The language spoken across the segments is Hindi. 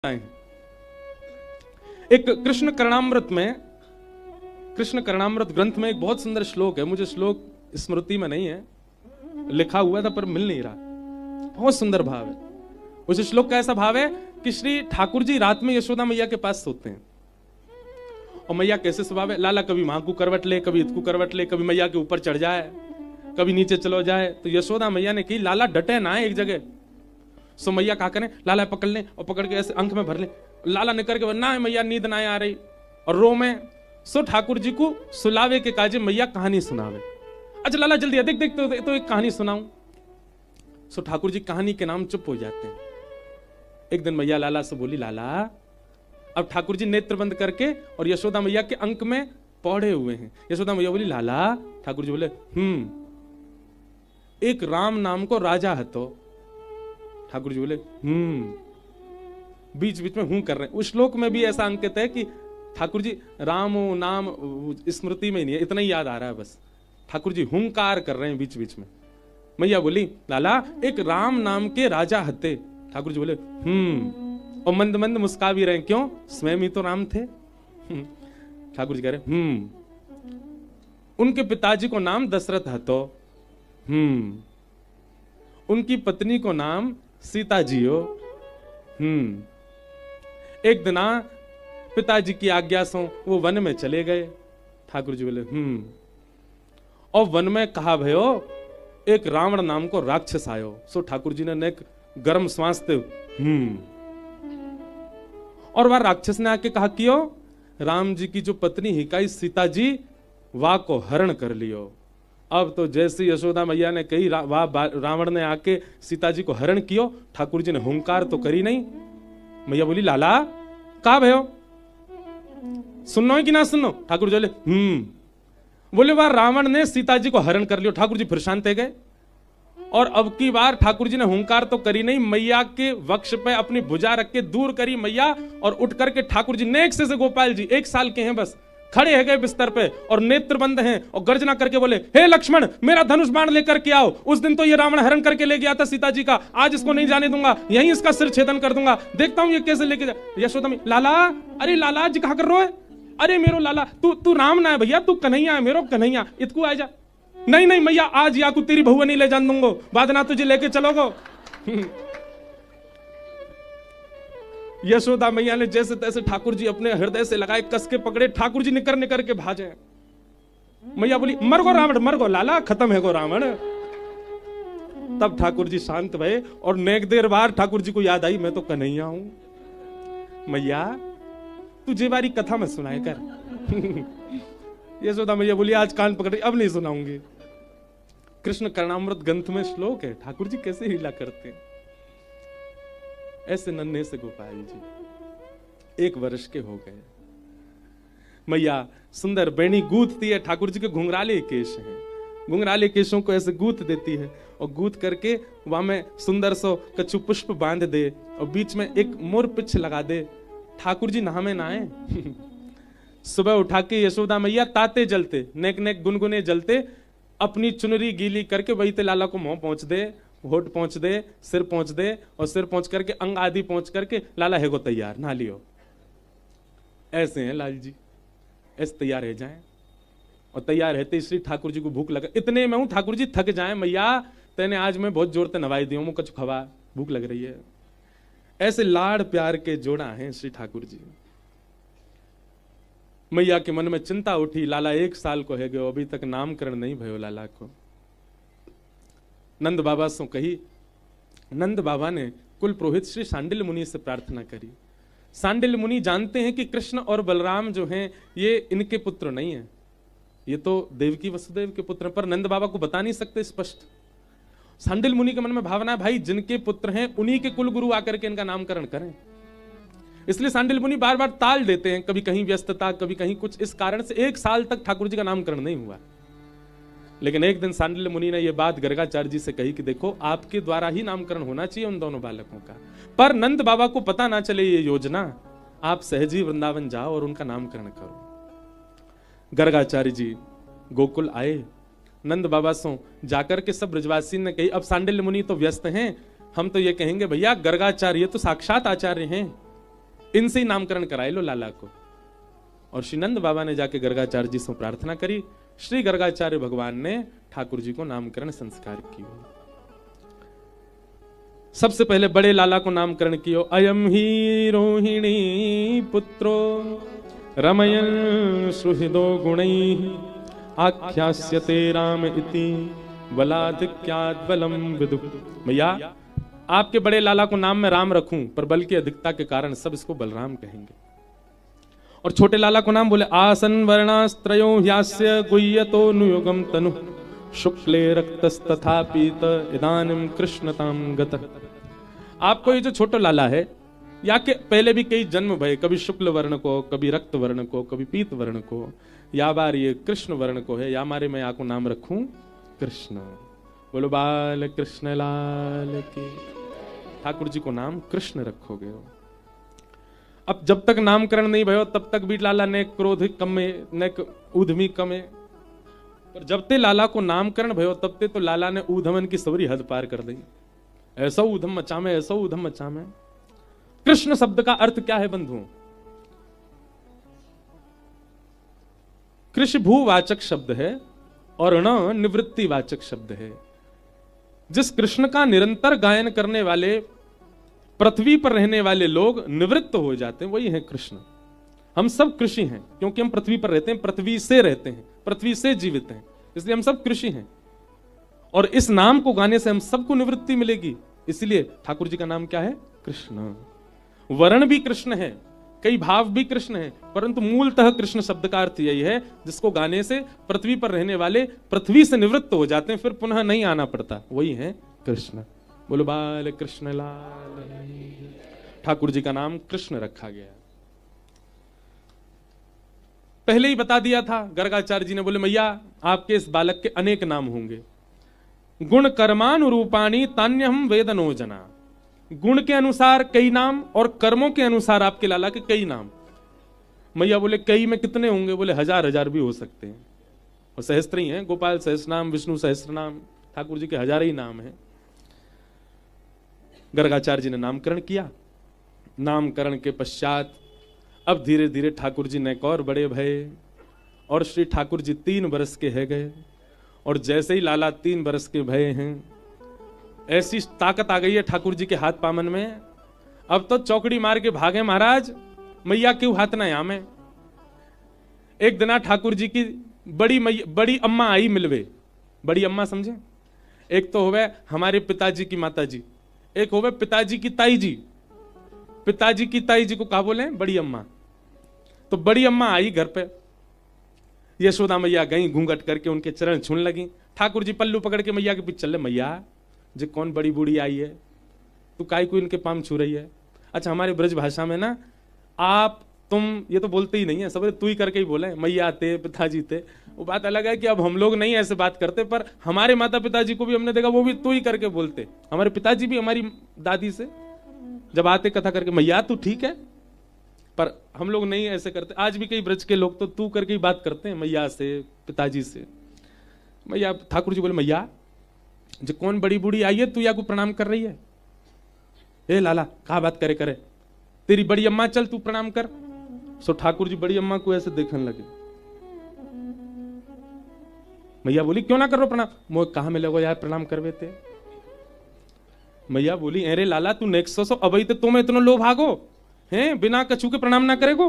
एक कृष्ण कर्णामृत ग्रंथ में एक बहुत सुंदर श्लोक है। मुझे श्लोक स्मृति में नहीं है, लिखा हुआ था पर मिल नहीं रहा। बहुत सुंदर भाव है उस श्लोक का। ऐसा भाव है कि श्री ठाकुर जी रात में यशोदा मैया के पास सोते हैं और मैया कैसे स्वभाव है, लाला कभी मां को करवट ले, कभी इसको करवट ले, कभी मैया के ऊपर चढ़ जाए, कभी नीचे चलो जाए। तो यशोदा मैया ने कही लाला डटे ना एक जगह। सो मैया क्या करें, लाला पकड़ लें और पकड़ के ऐसे अंक में भर लें। लाला निकल के ना मैया नींद ना आ रही और रो में। सो ठाकुर जी को सुलावे के काजे मैया कहानी सुनावे। अच्छा लाला जल्दी देख देख तो एक कहानी सुनाऊं। सो ठाकुर जी कहानी के नाम चुप हो जाते हैं। एक दिन मैया लाला से बोली, लाला अब ठाकुर जी नेत्र बंद करके और यशोदा मैया के अंक में पौड़े हुए हैं। यशोदा मैया बोली लाला। ठाकुर जी बोले एक राम नाम को राजा है। तो ठाकुर जी बोले बीच बीच में हूं कर रहे हैं। उस श्लोक में भी ऐसा अंकित है कि ठाकुर जी राम नाम स्मृति में नहीं है, इतना ही याद आ रहा है बस। ठाकुर जी हुंकार कर रहे हैं बीच बीच में। मैया बोली लाला एक राम नाम के राजा हते। ठाकुर जी बोले और मंद मंद मुस्का भी रहे हैं, क्यों, स्वयं ही तो राम थे। ठाकुर जी कह रहे उनके पिताजी को नाम दशरथ हतो, उनकी पत्नी को नाम सीता जी हो। एक दिन पिताजी की आज्ञा से वो वन में चले गए। ठाकुर जी बोले और वन में कहा भयो एक रावण नाम को राक्षस आयो। सो ठाकुर जी ने एक गर्म श्वास दे और वह राक्षस ने आके कहा कियो राम जी की जो पत्नी हिकाई सीता जी वाह को हरण कर लियो। अब तो जैसे यशोदा मैया ने कही वाह रावण ने आके सीता जी को हरण कियो। ठाकुर जी ने हुंकार तो करी नहीं। मैया बोली लाला का भयो, सुनो है कि ना सुनो। ठाकुर जी बोले वाह रावण ने सीता जी को हरण कर लियो। ठाकुर जी फिर शांत हो गए और अब की बार ठाकुर जी ने हुंकार तो करी नहीं। मैया के वक्ष पे अपनी भुजा रख के दूर करी मैया और उठ करके ठाकुर जी नेक्स्ट से गोपाल जी 1 साल के हैं बस, खड़े है गए बिस्तर पे और नेत्र बंद हैं और गर्जना करके बोले हे लक्ष्मण मेरा धनुष बाण लेकर के आओ। उस दिन तो ये रावण हरण करके ले गया था सीता जी का, आज इसको नहीं जाने दूंगा, यहीं इसका सिर छेदन कर दूंगा, देखता हूं ये कैसे लेके जा। यशोदा में लाला, अरे लाला जी कहा कर रो है, अरे मेरो लाला तू राम ना है भैया, तू कन्हैया है, मेरो कन्हैया, इतकू आ जा। नहीं नहीं मैया आज या को तेरी बहुआ नहीं ले जान दूंगो, बाद ना तुझे लेके चलोगो। यशोदा मैया ने जैसे तैसे ठाकुर जी अपने हृदय से लगाए, कस के पकड़े, ठाकुर जी निकर निकर के भाजे। मैया बोली मर गो रावण, मर गो लाला, खत्म है गो रावण। तब ठाकुर जी शांत भये और नेक देर बाद ठाकुर जी को याद आई मैं तो कन्हैया हूं। मैया तुझे बारी कथा में सुनाए कर। यशोदा मैया बोली आज कान पकड़े, अब नहीं सुनाऊंगी। कृष्ण कर्णामृत ग्रंथ में श्लोक है, ठाकुर जी कैसे लीला करते हैं। ऐसे नन्हे से गोपाल जी 1 वर्ष के हो गए। मैया सुंदर बेणी गूंथती है, ठाकुर जी के घुंघराले केश हैं, घुंघराले केशों को ऐसे गूंथ देती है और गूंथ करके वहां में सुंदर सो कछु पुष्प बांध दे और बीच में एक मोर पिछ लगा दे। ठाकुर जी नहा में नहाए। सुबह उठा के यशोदा मैया ताते जलते, नेक नेक गुनगुने जलते, अपनी चुनरी गीली करके वही ते लाला को मुंह पहुंच दे, होठ पहुंच दे, सिर पहुंच दे और सिर पहुंच करके अंग आदि पहुंच करके लाला है को तैयार, नहा लियो। ऐसे हैं लाल जी, ऐसे तैयार रह जाएं। और तैयार रहते श्री ठाकुर जी को भूख लगा, इतने में हूं ठाकुर जी थक जाए, मैया तेने आज मैं बहुत जोर से नवाई दियो, मुझे कुछ खवा, भूख लग रही है। ऐसे लाड़ प्यार के जोड़ा हैं श्री ठाकुर जी। मैया के मन में चिंता उठी, लाला 1 साल को है गयो, अभी तक नामकरण नहीं भयो लाला को। नंद बाबा से कही, नंद बाबा ने कुल पुरोहित श्री सांडिल्य मुनि से प्रार्थना करी। सांडिल्य मुनि जानते हैं कि कृष्ण और बलराम जो हैं ये इनके पुत्र नहीं है, ये तो देवकी वसुदेव के पुत्र, पर नंद बाबा को बता नहीं सकते स्पष्ट। सांडिल्य मुनि के मन में भावना है भाई जिनके पुत्र हैं उन्हीं के कुल गुरु आकर के इनका नामकरण करें। इसलिए सांडिल्य मुनि बार बार टाल देते हैं, कभी कहीं व्यस्तता, कभी कहीं कुछ, इस कारण से 1 साल तक ठाकुर जी का नामकरण नहीं हुआ। लेकिन एक दिन सांडिल्य मुनि ने यह बात गर्गाचार्य जी से कही कि देखो आपके द्वारा ही नामकरण होना चाहिए उन दोनों बालकों का, पर नंद बाबा को पता ना चले ये योजना, आप सहजी वृंदावन जाओ और उनका नामकरण करो। गर्गाचार्य जी गोकुल आए, नंद बाबा सो जाकर के सब ब्रजवासी ने कही, अब सांडिल्य मुनि तो व्यस्त हैं, हम तो ये कहेंगे भैया गर्गाचार्य तो साक्षात आचार्य हैं, इनसे ही नामकरण कराए लो लाला को। और श्री नंद बाबा ने जाके गर्गाचार्य जी से प्रार्थना करी। श्री गर्गाचार्य भगवान ने ठाकुर जी को नामकरण संस्कार किया। सबसे पहले बड़े लाला को नामकरण कियो। अयम ही रोहिणी पुत्रो रमयन सुहृदो गुणैः आख्यास्यते राम इति बलाधिक्यात् बलम विदु। भैया आपके बड़े लाला को नाम में राम रखूं, पर बल की अधिकता के कारण सब इसको बलराम कहेंगे। और छोटे लाला को नाम बोले आसन वर्णास्त्रयो ह्यास्य गुह्यतो नुयुगम तनु शुक्ले रक्तस्तथा पीत इदानीम कृष्णताम गत। आपको ये जो छोटा लाला है, या के पहले भी कई जन्म भय, कभी शुक्ल वर्ण को, कभी रक्त वर्ण को, कभी पीत वर्ण को, या बार ये कृष्ण वर्ण को है, या मारे मैं आपको नाम रखूं कृष्ण। बोलो बाल कृष्ण लाल की। ठाकुर जी को नाम कृष्ण रखोगे। अब जब तक नामकरण नहीं भयो तब तक भी लाला ने क्रोध कमे न ऊधमी कमे, पर जब ते लाला को नामकरण भयो तब ते तो लाला ने ऊधमन की सवरी हद पार कर दी। ऐसा ऊधम मचामे, ऐसा ऊधम मचामे। कृष्ण शब्द का अर्थ क्या है बंधुओं? कृष्ण भूवाचक शब्द है और न निवृत्तिवाचक शब्द है। जिस कृष्ण का निरंतर गायन करने वाले पृथ्वी पर रहने वाले लोग निवृत्त हो जाते हैं, वही है कृष्ण। हम सब कृषि हैं, क्योंकि हम पृथ्वी पर रहते हैं, पृथ्वी से रहते हैं, पृथ्वी से जीवित हैं, इसलिए हम सब कृषि हैं। और इस नाम को गाने से हम सबको निवृत्ति मिलेगी, इसलिए ठाकुर जी का नाम क्या है? कृष्ण। वर्ण भी कृष्ण है, कई भाव भी कृष्ण है, परंतु मूलतः कृष्ण शब्द का अर्थ यही है जिसको गाने से पृथ्वी पर रहने वाले पृथ्वी से निवृत्त हो जाते हैं, फिर पुनः नहीं आना पड़ता, वही है कृष्ण। बोलो बाल कृष्ण लाल। ठाकुर जी का नाम कृष्ण रखा गया। पहले ही बता दिया था गर्गाचार्य जी ने, बोले मैया आपके इस बालक के अनेक नाम होंगे। गुण कर्मानुरूपाणी तान्यहम वेदनो जना। गुण के अनुसार कई नाम और कर्मों के अनुसार आपके लाला के कई नाम। मैया बोले कई में कितने होंगे? बोले हजार हजार भी हो सकते हैं, और सहस्त्र ही हैं। गोपाल सहस्त्र नाम, विष्णु सहस्त्र नाम, ठाकुर जी के हजार ही नाम हैं। गर्गाचार्य जी ने नामकरण किया। नामकरण के पश्चात अब धीरे धीरे ठाकुर जी नेक और बड़े भये, और श्री ठाकुर जी 3 बरस के है गए। और जैसे ही लाला 3 बरस के भये हैं, ऐसी ताकत आ गई है ठाकुर जी के हाथ पामन में, अब तो चौकड़ी मार के भागे महाराज, मैया क्यों हाथ ना यहाँ में। एक दिन ठाकुर जी की बड़ी अम्मा आई मिलवे। बड़ी अम्मा समझे? एक तो होवे हमारे पिताजी की माता जी, एक होवे पिताजी की ताई जी। पिताजी की ताई जी को क्या बोले? बड़ी अम्मा। तो बड़ी अम्मा आई घर पे, यशोदा मैया गई घूंघट करके उनके चरण छून लगी। ठाकुर जी पल्लू पकड़ के मैया के पीछे चले, मैया जो कौन बड़ी बूढ़ी आई है, तू काय को इनके पाम छू रही है? अच्छा हमारे ब्रज भाषा में ना आप तुम ये तो बोलते ही नहीं है, सब तू ही करके ही बोले, मैया थे पिताजी थे। वो बात अलग है कि अब हम लोग नहीं ऐसे बात करते, पर हमारे माता पिताजी को भी हमने देखा वो भी तू ही करके बोलते। हमारे पिताजी भी हमारी दादी से जब आते कथा करके, मैया तू ठीक है, पर हम लोग नहीं ऐसे करते। आज भी कई ब्रज के लोग तो तू करके ही बात करते हैं मैया से, पिताजी से। मैया ठाकुर जी बोले मैया जो कौन बड़ी बूढ़ी आई है, तू या को प्रणाम कर रही है? ए लाला कहा बात करे करे, तेरी बड़ी अम्मा, चल तू प्रणाम कर। सो ठाकुर जी बड़ी अम्मा को ऐसे देखने लगे। मैया बोली क्यों ना करो प्रणाम? मोह कहा मिले यार प्रणाम करवे थे। मैया बोली अरे लाला तू नेक्सो सो अबई तो तुम्हें इतना लो भागो हैं, बिना कछू के प्रणाम ना करेगो।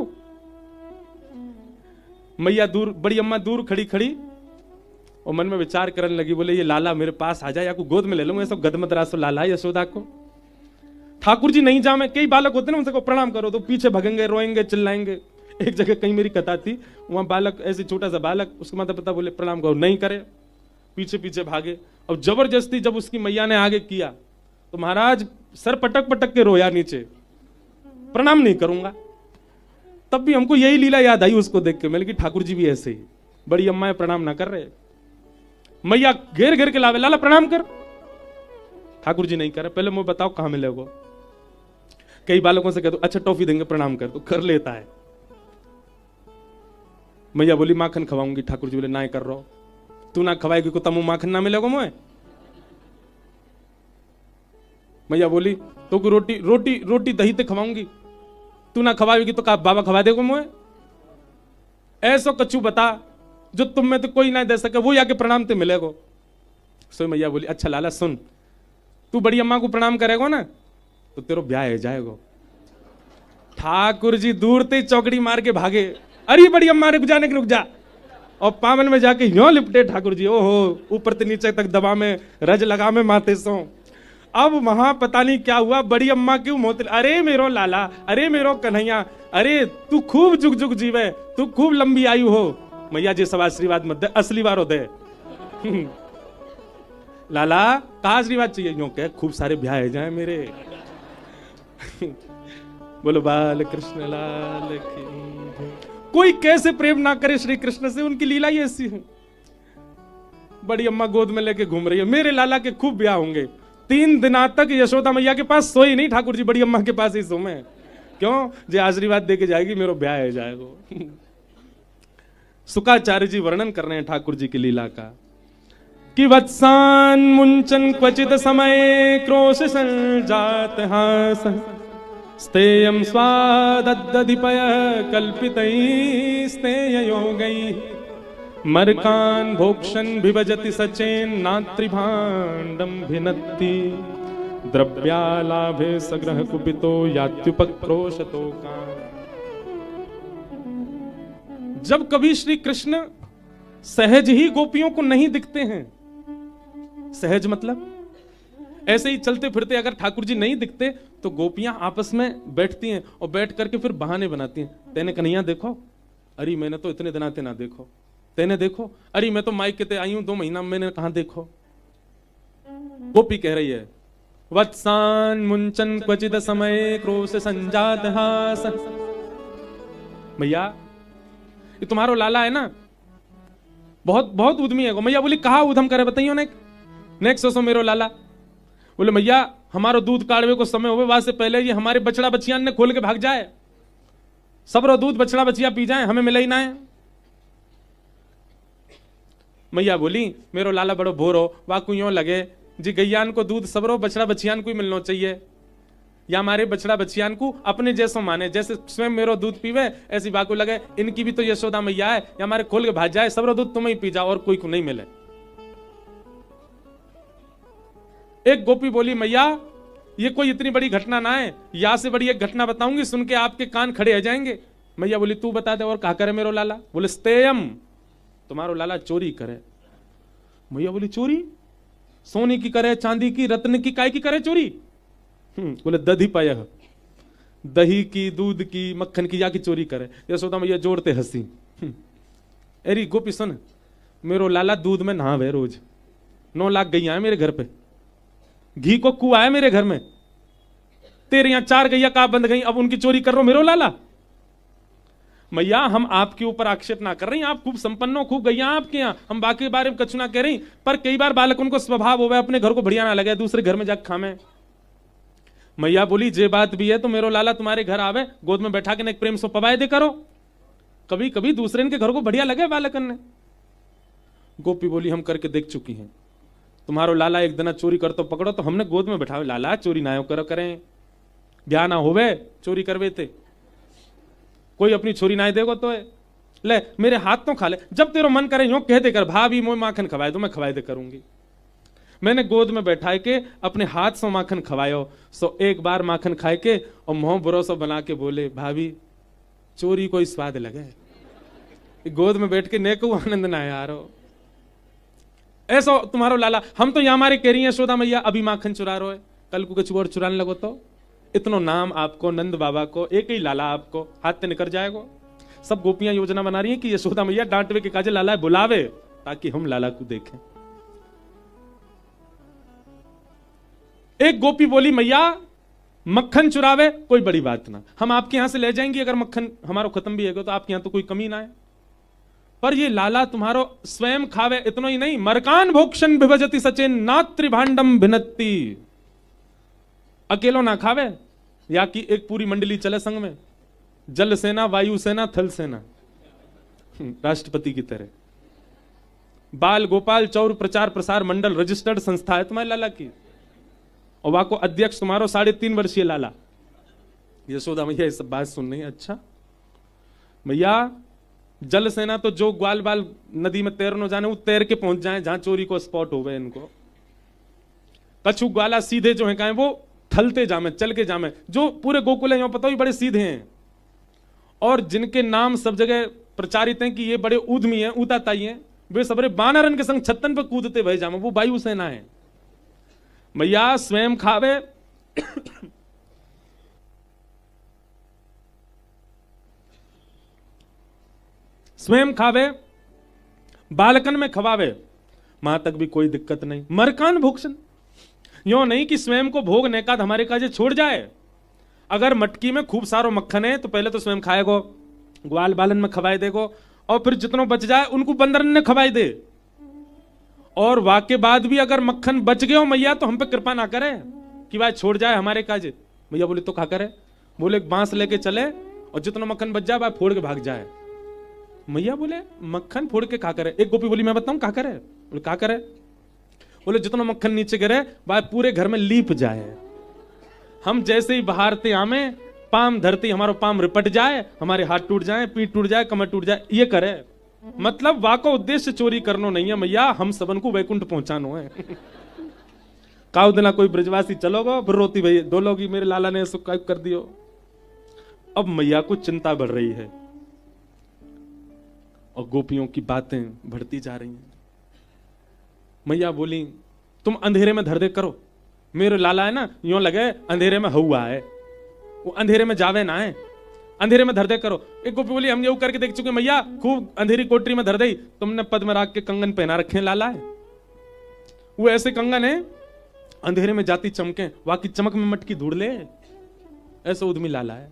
मैया दूर, बड़ी अम्मा दूर खड़ी खड़ी और मन में विचार करने लगी, बोले ये लाला मेरे पास आ जाए या को गोद में ले लूं, ऐसा गदमदरासो लाला यशोदा को। ठाकुर जी नहीं जामे, कई बालक होते ना उनसे को प्रणाम करो तो पीछे भगेंगे, रोएंगे, चिल्लाएंगे। एक जगह कहीं मेरी कथा थी, वहां बालक ऐसे छोटा सा बालक, उसके माता पिता बोले प्रणाम करो, नहीं करे, पीछे पीछे भागे। अब जबरदस्ती जब उसकी मैया ने आगे किया तो महाराज सर पटक पटक के रोया नीचे, प्रणाम नहीं करूंगा। तब भी हमको यही लीला याद आई उसको देख के, मैंने कि ठाकुर जी भी ऐसे ही, बड़ी अम्मा प्रणाम ना कर रहे, मैया घेर घेर के लावे, लाला प्रणाम कर। ठाकुर जी नहीं करे, पहले मुझे बताओ कहां मिलेगा। कई बालकों से कह दो अच्छा टॉफी देंगे प्रणाम कर, तो कर लेता है। मैया बोली माखन खवाऊंगी, ठाकुर जी बोले ना कर रहा, तू ना खवाएगी को तमु माखन ना मिलेगा मुझे। मैया बोली तो रोटी रोटी रोटी दही ते खवाऊंगी, तू ना खवाएगी तो बाबा खवा देगो मुझे। ऐसो कछु बता जो तुम में तो कोई ना दे सके, वो आके प्रणाम ते मिलेगो। सो मैया बोली अच्छा लाला सुन, तू बड़ी अम्मा को प्रणाम करेगो ना तो तेरो ब्याह हो जाएगो। ठाकुर जी दूर ते चौकड़ी मार के भागे, अरे बड़ी अम्मा रुक जाने के रुक जा, और पावन में जाके यूं लिपटे ठाकुर जी, ओहो ऊपर से नीचे तक दबा में रज लगा में माथे सो। अब वहां पता नहीं क्या हुआ, बड़ी अम्मा क्यों मोत, अरे मेरो लाला, अरे मेरो कन्हैया, अरे तू खूब जुग जुग जीवे, तू खूब लंबी आयु हो। मैया जी सब आशीर्वाद मत दे, असली बार हो दे। लाला का आशीर्वाद चाहिए, यूं कह खूब सारे ब्याह जाए मेरे। बोलो बाल कृष्ण लाल की। कोई कैसे प्रेम ना करे श्री कृष्ण से, उनकी लीला ही ऐसी है। बड़ी अम्मा गोद में लेके घूम रही है, मेरे लाला के खूब ब्याह होंगे। 3 दिना तक यशोदा मैया के पास सोई नहीं, ठाकुर जी बड़ी अम्मा के पास ही सोमे। क्यों? जे आशीर्वाद दे के जाएगी मेरो ब्याह हो जाएगा। सुकाचार्य जी वर्णन कर रहे हैं ठाकुर जी की लीला का कि वत्सान मुंचन क्वचित समय क्रोश संजात हास स्तेयं स्वादद्दधिपय कल्पितैः स्तेययोगैः मर्कान् भोक्षन् विभजति सचेन नात्रिभाण्डं भिनत्ति द्रव्यालाभे सग्रह कुपितो यात्युपक्रोशतो का। जब कभी श्री कृष्ण सहज ही गोपियों को नहीं दिखते हैं, सहज मतलब ऐसे ही चलते फिरते अगर ठाकुर जी नहीं दिखते तो गोपियां आपस में बैठती हैं और बैठ करके फिर बहाने बनाती हैं। तेने कन्हैया देखो, अरे मैंने तो इतने दिन आते ना देखो, तेने देखो, अरे मैं तो माइक के आई हूं 2 महीना, मैंने कहां देखो। गोपी कह रही है वत्सान मुंचन क्वचित समय क्रोश संजात हास। मैया ये तुम्हारो लाला है ना, बहुत बहुत उद्यमी है। मैया बोली कहा उधम करे बताइयो नेक सोसो मेरो लाला। बोले मैया हमारो दूध काढ़वे को समय होवे, वहां से पहले ये हमारे बछड़ा बचियान ने खोल के भाग जाए, सबरो दूध बछड़ा बचिया पी जाए, हमें मिले ही ना है। मैया बोली मेरो लाला बड़ो भोरो, वाकू यूं लगे जी गैयान को दूध सबरो बछड़ा बचियान को ही मिलना चाहिए, या हमारे बछड़ा बचियान को अपने जैसो माने, जैसे स्वयं मेरो दूध पीवे ऐसी बाकू लगे इनकी भी तो यशोदा मैया है, या हमारे खोल के भाग जाए, सबरो दूध तुम्हें ही पी जाओ और कोई को नहीं मिले। एक गोपी बोली मैया ये कोई इतनी बड़ी घटना ना है, या से बड़ी एक घटना बताऊंगी, सुन के आपके कान खड़े हो जाएंगे। मैया बोली तू बता दे। और कहा करे मेरो लाला? बोले स्तेयम, तुम्हारो लाला चोरी करे। मैया बोली चोरी? सोने की करे, चांदी की, रत्न की, काय की करे चोरी? बोले दधी पाय, दही की, दूध की, मक्खन की, या की चोरी करे। यशोदा मैया जोड़ते हंसी। अरे गोपी सुन, मेरो लाला दूध में नहावे रोज, 9 लाख गैया है मेरे घर पे, घी को कुआ है मेरे घर में, तेरे यहां 4 गैया का बंद गई, अब उनकी चोरी कर रहे हो मेरो लाला? मैया हम आपके ऊपर आक्षेप ना कर रही, आप खूब संपन्न हो, खूब गैया आपके यहाँ, हम बाकी के बारे में कछु ना कह रही, पर कई बार बालक उनको स्वभाव हो गया अपने घर को बढ़िया ना लगे, दूसरे घर में जाकर खामे। मैया बोली जे बात भी है तो मेरो लाला तुम्हारे घर आवे, गोद में बैठा के एक प्रेम सो पवाए दे करो, कभी कभी दूसरे के घर को बढ़िया लगे बालकन ने। गोपी बोली हम करके देख चुकी हैं, तुम्हारो लाला एक दिन चोरी कर तो पकड़ो तो हमने गोद में बैठावे, लाला चोरी ना करो करें, ब्याह ना होवे चोरी करवे थे, कोई अपनी छोरी ना देगो तो है, ले मेरे हाथ तो खा ले, जब तेरा मन करे यूं कह दे कर भाभी मोय माखन खवाए दो, मैं खवाए दे करूंगी। मैंने गोद में बैठा के अपने हाथ से माखन खवायो, सो एक बार माखन खाए के और मुंह भरोसा बना के बोले भाभी चोरी कोई स्वाद लगे, गोद में बैठ के नेको आनंद ना यारो। ऐसा तुम्हारो लाला, हम तो यहाँ हमारे कह रही है यशोदा मैया अभी माखन चुरा रहे, कल को कुछ और चुराने लगो तो इतनो नाम आपको, नंद बाबा को, एक ही लाला आपको हाथ से निकल जाएगा। सब गोपियां योजना बना रही है कि यशोदा मैया डांटवे के काजे लाला बुलावे ताकि हम लाला को देखें। एक गोपी बोली मैया मक्खन चुरावे कोई बड़ी बात ना, हम आपके यहां से ले जाएंगे, अगर मक्खन हमारा खत्म भी है तो आपके यहां तो कोई कमी ना है, पर ये लाला तुम्हारो स्वयं खावे, इतना ही नहीं, मरकान भोक्षण विभजति सचेन नात्रि भांडम भिन्नति, अकेलो ना खावे, या कि एक पूरी मंडली चले संग में, जल सेना, वायु सेना, थल सेना, राष्ट्रपति की तरह। बाल गोपाल चौर प्रचार प्रसार मंडल रजिस्टर्ड संस्था है तुम्हारे लाला की, और वहां को अध्यक्ष तुम्हारो 3.5 वर्षीय लाला, यशोदा मैया ये सब बात सुन रही, अच्छा मैया जल सेना तो जो ग्वाल बाल नदी में तैर न जाने वो तैर के पहुंच जाए जहां चोरी को स्पॉट हो गए इनको। कछु ग्वाला सीधे जो है कहें वो थलते जामे, चल के जामे, जो पूरे गोकुल है पता ही बड़े सीधे हैं और जिनके नाम सब जगह प्रचारित हैं कि ये बड़े उद्यमी हैं, ऊताताई हैं, वे सबरे बानरन के संग छत्तन पे कूदते भय जामे, वो वायु सेना है। मैया स्वयं खावे स्वयं खावे, बालकन में खवावे, मां तक भी कोई दिक्कत नहीं। मरकान भूषण, यो नहीं कि स्वयं को भोग नेकाद हमारे काजे छोड़ जाए। अगर मटकी में खूब सारो मक्खन है तो पहले तो स्वयं खाएगो, ग्वाल बालन में खवाए देगो, और फिर जितनो बच जाए उनको बंदरन ने खवाए दे। और वाके बाद भी अगर मक्खन बच गए हो मैया तो हम पे कृपा ना करे कि भाई छोड़ जाए हमारे काजे। मैया बोले तो क्या करे? बोले बांस लेके चले और जितना मक्खन बच जाए भाई फोड़ के भाग जाए। मैया बोले मक्खन फोड़ के क्या करे? एक गोपी बोली मैं बताऊं क्या करे? बोले क्या करे? बोले जितना मक्खन नीचे गिरे भाई पूरे घर में लीप जाए, हम जैसे ही बहारते आमे पाम धरती हमारा पाम रिपट जाए, हमारे हाथ टूट जाए, पीठ टूट जाए, कमर टूट जाए, ये करे। मतलब वाको उद्देश्य चोरी करनो नहीं है मैया, हम सबन को वैकुंठ पहुंचानो है। काउ दिना कोई ब्रजवासी चलोगो फिर रोती भई डोलोगी मेरे लाला ने सुकाइब कर दियो। अब मैया को चिंता बढ़ रही है और गोपियों की बातें बढ़ती जा रही हैं। मैया बोली तुम अंधेरे में धर दे करो, मेरे लाला है ना यूं लगे अंधेरे में हुआ है, वो अंधेरे में जावे ना है, अंधेरे में धर दे करो। एक गोपी बोली हम ये करके देख चुके मैया, खूब अंधेरी कोठरी में धर दे, तुमने पद्मराग के कंगन पहना रखे लाला है, वो ऐसे कंगन है अंधेरे में जाती चमके, वाकी चमक में मटकी ढूंढ ले, ऐसा उद्यमी लाला है।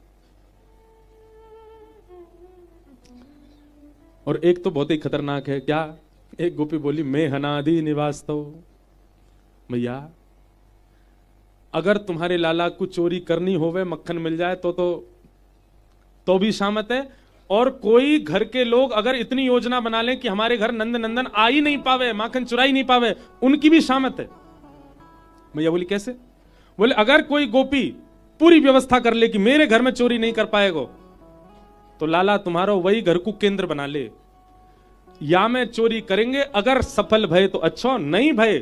और एक तो बहुत ही खतरनाक है, क्या? एक गोपी बोली मैं हनादि निवास तो मैया अगर तुम्हारे लाला को चोरी करनी होवे मक्खन मिल जाए तो भी शामत है, और कोई घर के लोग अगर इतनी योजना बना लें कि हमारे घर नंद नंदन आ ही नहीं पावे, माखन चुराई नहीं पावे, उनकी भी शामत है। मैया बोली कैसे? बोले अगर कोई गोपी पूरी व्यवस्था कर ले कि मेरे घर में चोरी नहीं कर पाएगो तो लाला तुम्हारा वही घर को केंद्र बना ले, या में चोरी करेंगे, अगर सफल भय तो अच्छा, नहीं भय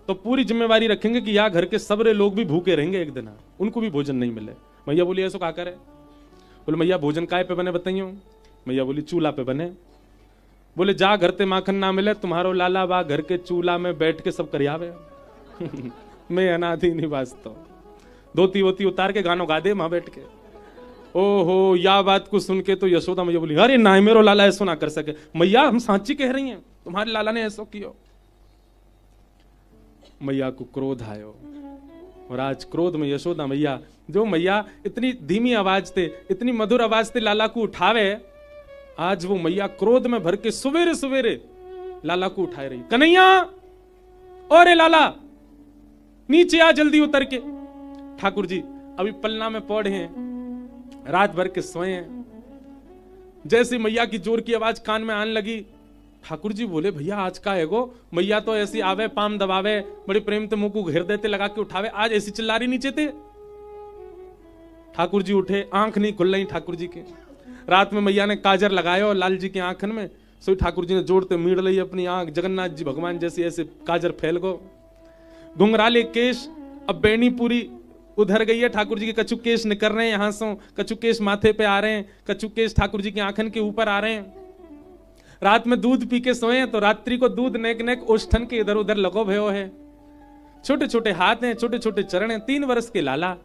तो पूरी जिम्मेवारी रखेंगे कि या घर के सबरे लोग भी भूखे रहेंगे एक दिन, उनको भी भोजन नहीं मिले। मैया बोली ऐसा क्या करे? बोले मैया भोजन काय पे बने बताइयो? मैया बोली चूल्हा पे बने। बोले जा घर ते माखन ना मिले तुम्हारो लाला बा घर के चूल्हा में बैठ के सब करियावे। मैं अनाथी निवास तो धोती वोती उतार के गानों गा दे वहां बैठ के। ओहो या बात को सुन के तो यशोदा मैया बोली अरे ना मेरो लाला ऐसा ना कर सके। मैया हम सांची कह रही हैं, तुम्हारे लाला ने ऐसा किया। मैया को क्रोध आयो और आज क्रोध में यशोदा मैया, जो मैया इतनी धीमी आवाज थे, इतनी मधुर आवाज थे लाला को उठावे, आज वो मैया क्रोध में भर के सवेरे सवेरे लाला को उठाए रही। कन्हैया और लाला नीचे आ जल्दी उतर के। ठाकुर जी अभी पलना में पौड़े हैं, रात भर के सोए हैं। जैसे मैया की जोर की आवाज कान में आने लगी, ठाकुर जी बोले भैया आज का है गो? मैया तो ऐसी आवे पाम दबावे, बड़े प्रेम से मुंह को घेर देते, लगा के उठावे, आज ऐसी चिल्ला रही नीचे थे। ठाकुर जी उठे, आंख नहीं खुल रही ठाकुर जी के। रात में मैया ने काजर लगाया और लाल जी के आंखन में, सो ठाकुर जी ने जोड़ते मीड़ ली अपनी आंख, जगन्नाथ जी भगवान जैसे ऐसे काजर फैल गो। घुंघराले केश, अब बेनी पूरी उधर गई है, ठाकुर जी के कछु केश निकल रहे हैं यहां से, कछु केश माथे पे आ रहे हैं, कछु केश ठाकुर जी के आंखन के ऊपर आ रहे हैं। रात में दूध पी के सोए तो रात्रि को दूध नेक नेक ओष्ठन के इधर उधर लगो भयो है। छोटे छोटे हाथ हैं, छोटे छोटे चरण हैं। 3 वर्ष के लाला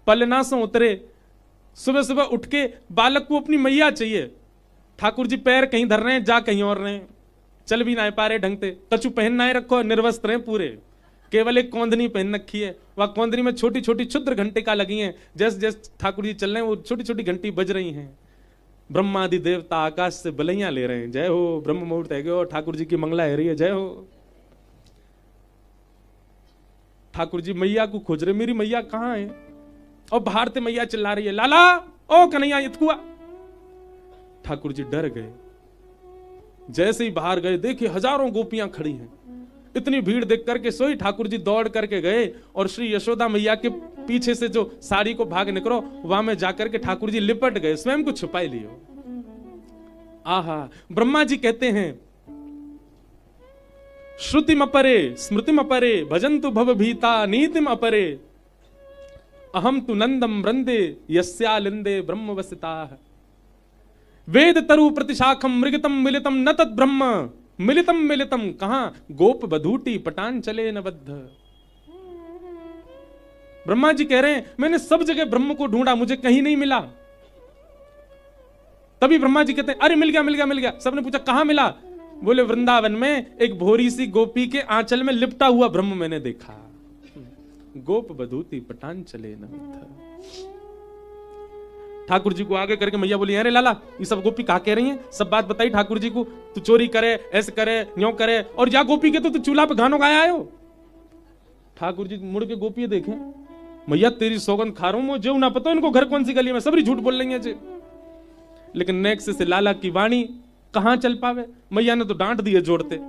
पलना से उतरे, सुबह सुबह उठ के बालक को अपनी मैया चाहिए। ठाकुर जी पैर कहीं धर रहे हैं, जा कहीं और रहे हैं, चल भी ना पा रहे ढंग से, कछु पहन ना रखो, निर्वस्त्र हैं पूरे, केवल एक कौंधनी पहन रखी है। वह कौंधनी में छोटी छोटी क्षुद्र घंटे का लगी हैं, जैसे जैसे ठाकुर जी चल रहे हैं वो छोटी छोटी घंटी बज रही हैं। ब्रह्मादि देवता आकाश से बलैया ले रहे हैं, जय हो ब्रह्म मुहूर्त है गो, ठाकुर जी की मंगला है रही है, जय हो। ठाकुर जी मैया को खोज रहे, मेरी मैया कहां है? और बाहर से मैया चिल्ला रही है लाला ओ कन्हैया इतकुआ। ठाकुर जी डर गए। जैसे ही बाहर गए देखे हजारों गोपियां खड़ी हैं, इतनी भीड़ देख करके सोई ठाकुर जी दौड़ करके गए और श्री यशोदा मैया के पीछे से जो साड़ी को भाग निकलो वहां में जाकर के ठाकुर जी लिपट गए, स्वयं को छुपाई लियो। आहा, ब्रह्मा जी कहते हैं श्रुतिम अपरे स्मृतिम अपरे भजन्तु भव भीता नीतिम अपरे अहम तु नंदम वृंदे यस्यालिंदे ब्रह्म वसिता। वेद तरु प्रतिशाखम मृगतम मिलितम न तद ब्रह्म मिलितम मिलितम कहां गोप बधूटी पटान चले न बद्ध। ब्रह्मा जी कह रहे हैं मैंने सब जगह ब्रह्म को ढूंढा, मुझे कहीं नहीं मिला। तभी ब्रह्मा जी कहते हैं अरे मिल गया मिल गया मिल गया। सबने पूछा कहां मिला? बोले वृंदावन में एक भोरी सी गोपी के आंचल में लिपटा हुआ ब्रह्म मैंने देखा। गोप बधूती पटान चले न बद्ध। ठाकुर जी को आगे करके मैया बोली अरे लाला ये सब गोपी कहा कह रही हैं, सब बात बताई ठाकुर जी को। तू चोरी करे, ऐसे करे, न्यों करे, और या गोपी के तो तू चूल्हा पे गानों गाया आयो। ठाकुर जी मुड़ के गोपी देखे, मैया तेरी सौगंध खा रहा हूं, मुझे ना पता इनको घर कौन सी गली में, सबरी झूठ बोल रही है। लेकिन नेक्स्ट से लाला की वाणी कहां चल पावे, मैया ने तो डांट दिए जोड़ते।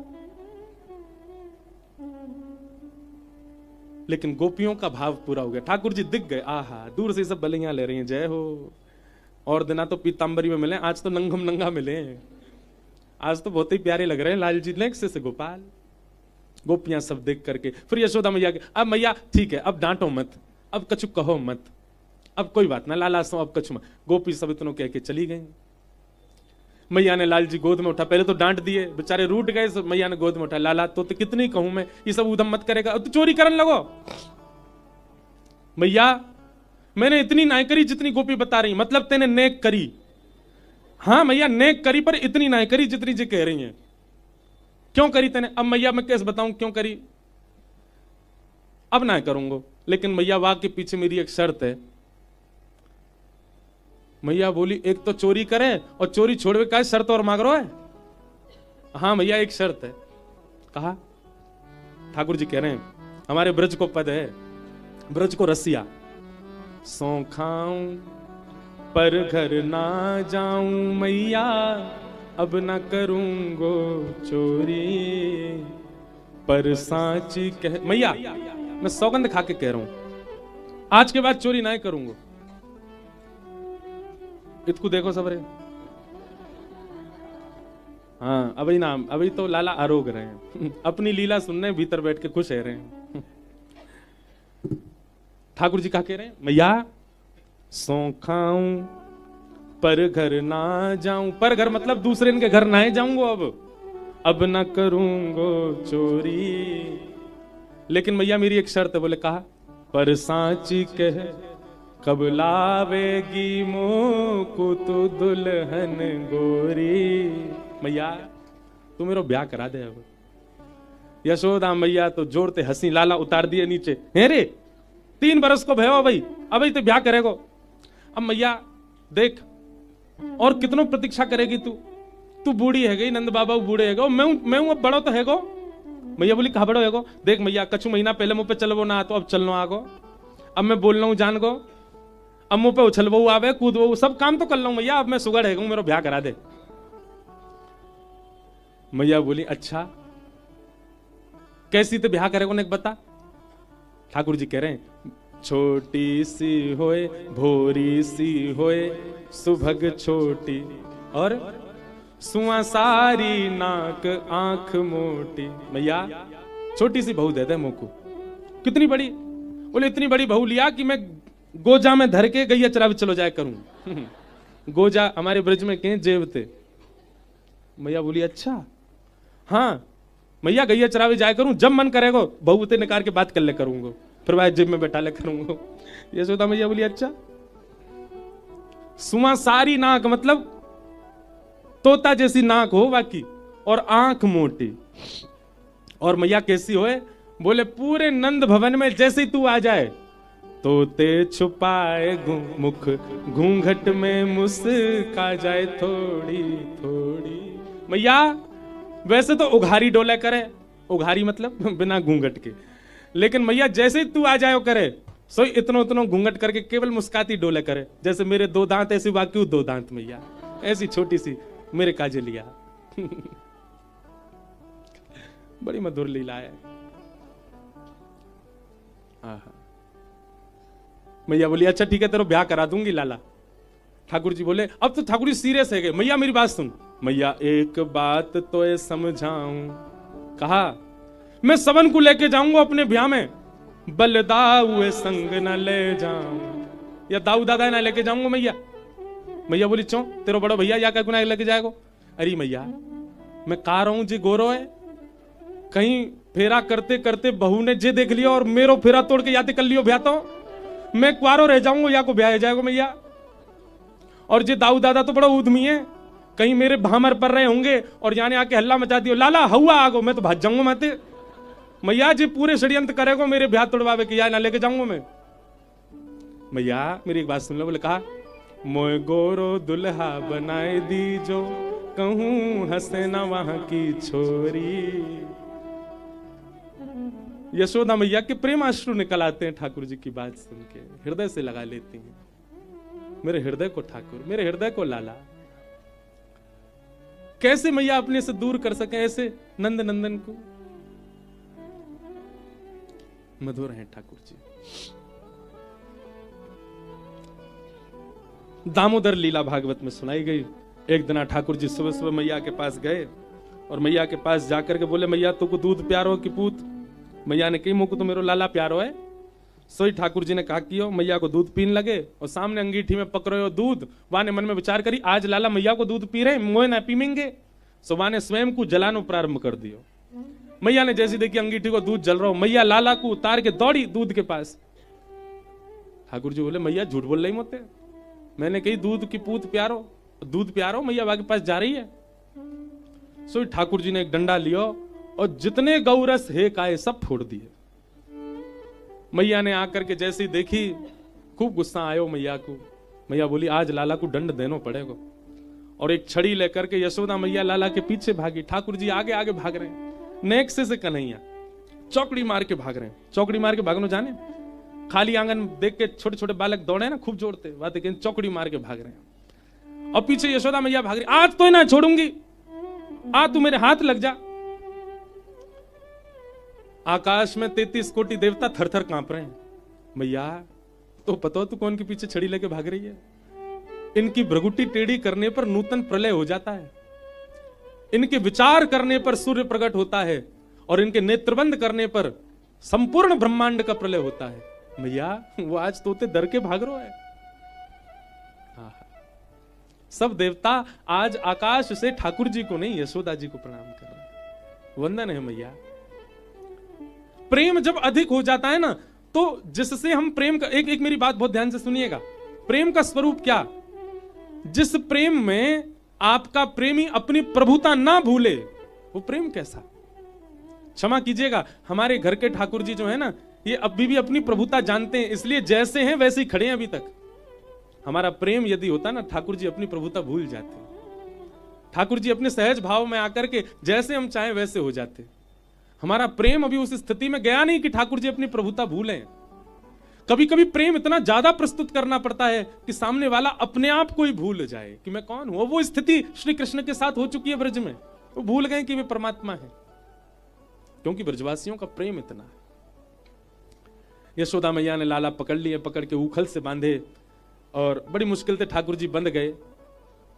लेकिन गोपियों का भाव पूरा हो गया, ठाकुर जी दिख गए। आहा, दूर से सब बलियां ले रही हैं, जय हो। और दिना तो पीतांबरी में मिले, आज तो नंगम नंगा मिले। आज तो बहुत ही प्यारे लग रहे हैं लाल जी। नेक्स्ट से गोपाल, गोपियां सब देख करके फिर यशोदा मैया के, अब मैया ठीक है अब डांटो मत, अब कछु कहो मत, अब कोई बात ना लाला सो अब कछु मत। गोपी सब इतनों कह के चली गई। मैया ने लाल जी गोद में उठा, पहले तो डांट दिए बेचारे रूठ गए, मैया ने गोद में उठा, लाला तो कितनी कहूं मैं, ये सब उधम मत करेगा, अब तो चोरी करने लगो। मैया मैंने इतनी नाय करी जितनी गोपी बता रही, मतलब तेने नेक करी। हाँ मैया नेक करी पर इतनी नाय करी जितनी जी कह रही हैं। क्यों करी तेने? अब मैया मैं कैसे बताऊं क्यों करी, अब ना करूंगा। लेकिन मैया वाह के पीछे मेरी एक शर्त है। मैया बोली एक तो चोरी करे और चोरी छोड़वे का शर्त और मांग रहा है। हाँ मैया एक शर्त है। कहा? ठाकुर जी कह रहे हैं हमारे ब्रज को पद है, ब्रज को रसिया, सौ खाऊं पर घर ना जाऊं मैया, अब ना करूंगो चोरी पर सांची कह। मैया मैं सौगंध खा के कह रहा हूं आज के बाद चोरी ना करूंगा। इतकू देखो सबरे। हाँ अभी ना, अभी तो लाला आरोग रहे हैं अपनी लीला सुनने, भीतर बैठ के खुश है रहे हैं। ठाकुर जी क्या कह रहे हैं? मैया सौ खाऊं पर घर ना जाऊं, पर घर मतलब दूसरे इनके घर ना जाऊंगा, अब ना करूंगो चोरी। लेकिन मैया मेरी एक शर्त है। बोले कहा? पर सांची कह कब लावेगी मोको तो दुल्हन गोरी। मैया तू मेरा ब्याह करा दे अब। यशोदा मैया तो जोड़ते हंसी, लाला उतार दिए नीचे। हे रे 3 बरस को भयो भाई, अब तो ब्याह करेगो। अब मैया देख और कितनों प्रतीक्षा करेगी तू, तू बूढ़ी है गई, नंद बाबा बूढ़े है गो, मैं हूं अब बड़ो तो है गो। मैया बोली कहा बड़ो है गो? देख मैया कछु महीना पहले मुंह पे चलवो ना तो अब चलनो आगो, अब मैं बोल रहा हूं जान गो, अब मुंह पे उछलवो आवे कूदवो सब काम तो कर लो मैया, अब मैं सुगड़ है मेरा ब्याह करा दे। मैया बोली अच्छा कैसी तो ब्याह करेगो ने बता। ठाकुर जी कह रहे हैं छोटी सी होए भोरी सी होए सुभग छोटी और सुआ सारी नाक आंख मोटी। मैया छोटी सी बहू दे दे मोको। कितनी बड़ी? बोले इतनी बड़ी बहू लिया कि मैं गोजा में धर के गैया चरावे चलो जाए करूं। गोजा हमारे ब्रज में कहीं जेबते। मैया बोली अच्छा हाँ मैया गैया चरावे जाए करूं, जब मन करेगा बहू ते निकाल के बात कर ले करूंगा, फिर वह जेब में बैठा ले करूंगा। यशोदा मैया बोली अच्छा। सुमा सारी नाक मतलब तोता जैसी नाक हो बाकी, और आंख मोटी। और मैया कैसी होए? बोले पूरे नंद भवन में जैसे तू आ जाए तोते छुपाए मुख घूंघट में मुस्का जाए थोड़ी थोड़ी। मैया वैसे तो उघारी डोले करे, उघारी मतलब बिना घूंघट के, लेकिन मैया जैसे ही तू आ जाए करे सो इतनो इतनो घूंघट करके केवल मुस्काती डोले करे, जैसे मेरे 2 दांत ऐसी बाकी 2 दांत मैया ऐसी छोटी सी मेरे काजे लिया। बड़ी मधुर लीला है। मैया बोली अच्छा ठीक है तेरा ब्याह करा दूंगी लाला। ठाकुर जी बोले अब तो ठाकुर जी सीरियस है गए। मैया मेरी बात सुन। मैया एक बात तो ये समझाऊं। कहा मैं सबन को लेके जाऊंगा अपने ब्याह में, बलदाऊ संग न ले जाऊं, या दाऊ दादा ना लेके जाऊंगा मैया। मैया बोली क्यों तेरा बड़ा भैया या क्या गुना लेके जाएगा। अरे मैया मैं कह रहा हूं जी गोरो है, कहीं फेरा करते करते बहू ने जे देख लिया और मेरो फेरा तोड़ के याद कर लियो ब्याह तो मैं कुआरो रह जाऊंगा या को ब्याह जाएगा मैया। और जे दाऊ दादा तो बड़ा उद्यमी है, कहीं मेरे भामर पर रहे होंगे और यानी आके हल्ला मचा दियो लाला हुआ आगो, मैं तो भाग जाऊंगा माते। मैया जी पूरे षड्यंत्र करेगो मेरे ब्याह तोड़वावे के या ना लेके जाऊंगा मैं। मैया मेरी एक बात सुन लो। बोले कहा मोए गोरो दुल्हा बनाए दी जो, कहूं हंसे ना वहां की छोरी। यशोदा मैया के प्रेम अश्रु निकल आते हैं ठाकुर जी की बात सुन के, हृदय से लगा लेती हैं। मेरे हृदय को ठाकुर, मेरे हृदय को लाला। कैसे मैया अपने से दूर कर सके ऐसे नंद नंदन को। मधुर हैं ठाकुर जी। दामोदर लीला भागवत में सुनाई गई। एक दिन ठाकुर जी सुबह सुबह मैया के पास गए और मैया के पास जाकर के बोले मैया तुमको दूध प्यारो कि पूत। मैया ने कही मुझको तो मेरो लाला प्यारो है। सोई ठाकुर जी ने कहा कि मैया को दूध पीने लगे और सामने अंगीठी में पकड़े हो दूध। वाने मन में विचार करी आज लाला मैया को दूध पी रहे मोए ना पीमेंगे। सो वाने स्वयं को जलानो प्रारंभ कर दियो। मैया ने जैसी देखी अंगीठी को दूध जल रहा हो, मैया लाला को उतार के दौड़ी दूध के पास। ठाकुर जी बोले मैया झूठ बोल रही मोते, मैंने कही दूध की पूत प्यारो, दूध प्यारो। मैया बाकी पास जा रही है। सो ठाकुर जी ने एक डंडा लियो और जितने गौरस है काए सब फोड़ दिए। मैया ने आकर के जैसी देखी खूब गुस्सा आयो मैया को। मैया बोली आज लाला को दंड देना पड़ेगा। और एक छड़ी लेकर के यशोदा मैया लाला के पीछे भागी। ठाकुर जी आगे आगे भाग रहे हैं। नेक से कन्हैया चौकड़ी मार के भाग रहे हैं। चौकड़ी मार के भागनो जाने, खाली आंगन देख के छोटे छोटे बालक दौड़े ना खूब जोड़ते, बात है चौकड़ी मार के भाग रहे हैं। और पीछे यशोदा मैया भाग रही, आज तो ना छोड़ूंगी, आज तू मेरे हाथ लग जा। आकाश में 33 कोटि देवता थर थर कांप रहे हैं। मैया तो पता तू कौन के पीछे छड़ी लेके भाग रही है। इनकी भ्रगुटी टेढ़ी करने पर नूतन प्रलय हो जाता है, इनके विचार करने पर सूर्य प्रकट होता है और इनके नेत्रबंद करने पर संपूर्ण ब्रह्मांड का प्रलय होता है। मैया वो आज तोते डर के भाग रहा है। सब देवता आज आकाश से ठाकुर जी को नहीं यशोदा जी को प्रणाम कर रहे हैं। वंदन है मैया। प्रेम जब अधिक हो जाता है ना तो जिससे हम प्रेम का एक मेरी बात बहुत ध्यान से सुनिएगा। प्रेम का स्वरूप क्या? जिस प्रेम में आपका प्रेमी अपनी प्रभुता ना भूले वो प्रेम कैसा? क्षमा कीजिएगा हमारे घर के ठाकुर जी जो है ना ये अभी भी अपनी प्रभुता जानते हैं, इसलिए जैसे हैं वैसे ही खड़े हैं अभी तक। हमारा प्रेम यदि होता ना ठाकुर जी अपनी प्रभुता भूल जाते। ठाकुर जी अपने सहज भाव में आकर के जैसे हम चाहें वैसे हो जाते। हमारा प्रेम अभी उस स्थिति में गया नहीं कि ठाकुर जी अपनी प्रभुता भूलें। कभी कभी प्रेम इतना ज्यादा प्रस्तुत करना पड़ता है कि सामने वाला अपने आप को ही भूल जाए कि मैं कौन हूं। वो स्थिति श्री कृष्ण के साथ हो चुकी है ब्रज में। वो भूल गए कि वे परमात्मा है, क्योंकि ब्रजवासियों का प्रेम इतना है। यशोदा मैया ने लाला पकड़ लिए, पकड़ के उखल से बांधे और बड़ी मुश्किल से ठाकुर जी बंध गए।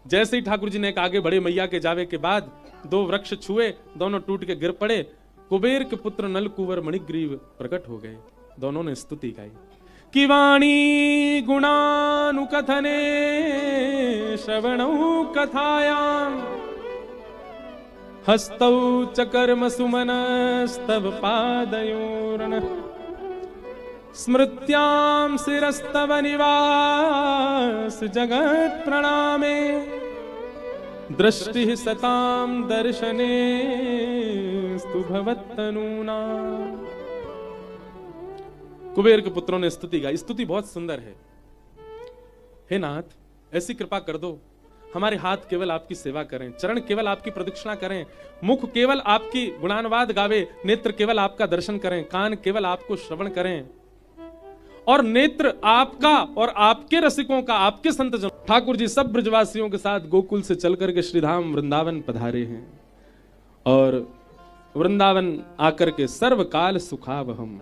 जैसे ही ठाकुर जी ने एक आगे बढ़े मैया के जावे के बाद दो वृक्ष छुए, दोनों टूट के गिर पड़े। कुबेर के पुत्र नल कुंवर मणिग्रीव प्रकट हो गए। दोनों ने स्तुति गाई कि वाणी गुणानुकथने श्रवणौ कथायां हस्तौ च कर्म सुमनस्तव पादयोर्न स्मृत्यां शिरस्तव निवास जगत प्रणामे दृष्टि सतां दर्शने स्तु भवत्तनूना। कुबेर के पुत्रों ने स्तुति गाई। स्तुति बहुत सुंदर है। हे नाथ ऐसी कृपा कर दो, हमारे हाथ केवल आपकी सेवा करें, चरण केवल आपकी प्रदक्षिणा करें, मुख केवल आपकी गुणानुवाद गावे, नेत्र केवल आपका दर्शन करें, कान केवल आपको श्रवण करें और नेत्र आपका और आपके रसिकों का, आपके संतजन। ठाकुर जी सब ब्रजवासियों के साथ गोकुल से चल करके श्रीधाम वृंदावन पधारे हैं और वृंदावन आकर के सर्वकाल सुखावहम।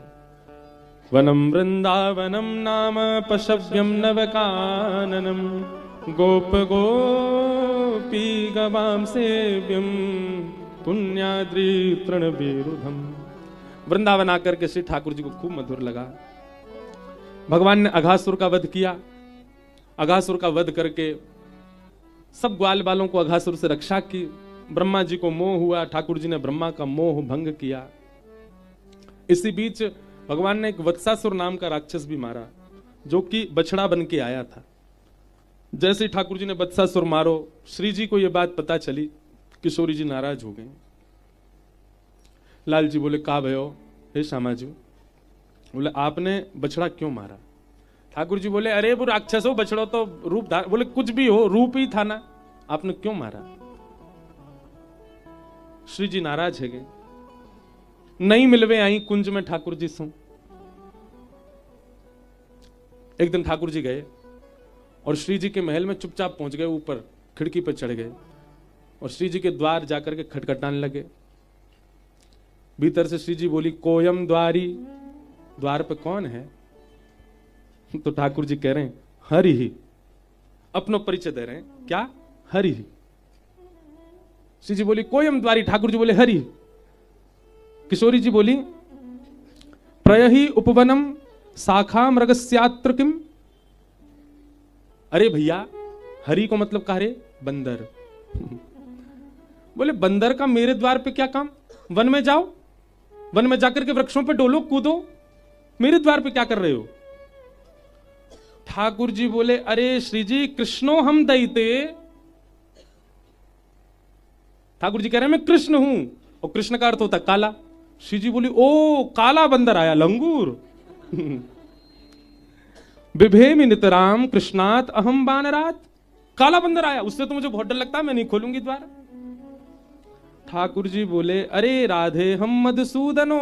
वनम वृंदावनम नाम पशव्यम नवकाननम गोप गोपी गवाम सेव्यम पुण्याद्रि तृणविरुधम। वृंदावन आकर के श्री ठाकुर जी को खूब मधुर लगा। भगवान ने अघासुर का वध किया। अघासुर का वध करके सब ग्वाल बालों को अघासुर से रक्षा की। ब्रह्मा जी को मोह हुआ, ठाकुर जी ने ब्रह्मा का मोह भंग किया। इसी बीच भगवान ने एक वत्सासुर नाम का राक्षस भी मारा, जो कि बछड़ा बन के आया था। जैसे ठाकुर जी ने वत्सासुर मारो, श्री जी को यह बात पता चली, किशोरी जी नाराज हो गए। लाल जी बोले, का भयो हे श्यामा जी? बोले, आपने बछड़ा क्यों मारा? ठाकुर जी बोले, अरे वो राक्षस हो, बछड़ो तो रूप धार। बोले, कुछ भी हो, रूप ही था ना, आपने क्यों मारा? श्री जी नाराज है गए। नहीं मिलवे आई कुंज में ठाकुर जी सो। एक दिन ठाकुर जी गए और श्री जी के महल में चुपचाप पहुंच गए, ऊपर खिड़की पर चढ़ गए और श्री जी के द्वार जाकर के खटखटाने लगे। भीतर से श्री जी बोली, कोयम द्वारी, द्वार पे कौन है? तो ठाकुर जी कह रहे हैं, हरि ही। अपनो परिचय दे रहे हैं, क्या? हरि ही। श्री जी बोली, कोयम द्वारी। ठाकुर जी बोले, हरि। किशोरी जी बोली, प्रयहि उपवनम शाखा मृगस्यात्र किम। अरे भैया, हरि को मतलब कहा रे? बंदर। बोले, बंदर का मेरे द्वार पे क्या काम? वन में जाओ, वन में जाकर के वृक्षों पे डोलो, कूदो, मेरे द्वार पे क्या कर रहे हो? ठाकुर जी बोले, अरे श्री जी, कृष्णो हम दैते। ठाकुर जी कह रहे हैं, मैं कृष्ण हूं, और कृष्ण का अर्थ होता काला। श्री जी बोली, ओ काला बंदर आया, लंगूर। बिभेमि नितराम कृष्णात अहम बानरात। काला बंदर आया, उससे तो मुझे बहुत डर लगता है, मैं नहीं खोलूंगी द्वार। ठाकुर जी बोले, अरे राधे हम मधुसूदनो।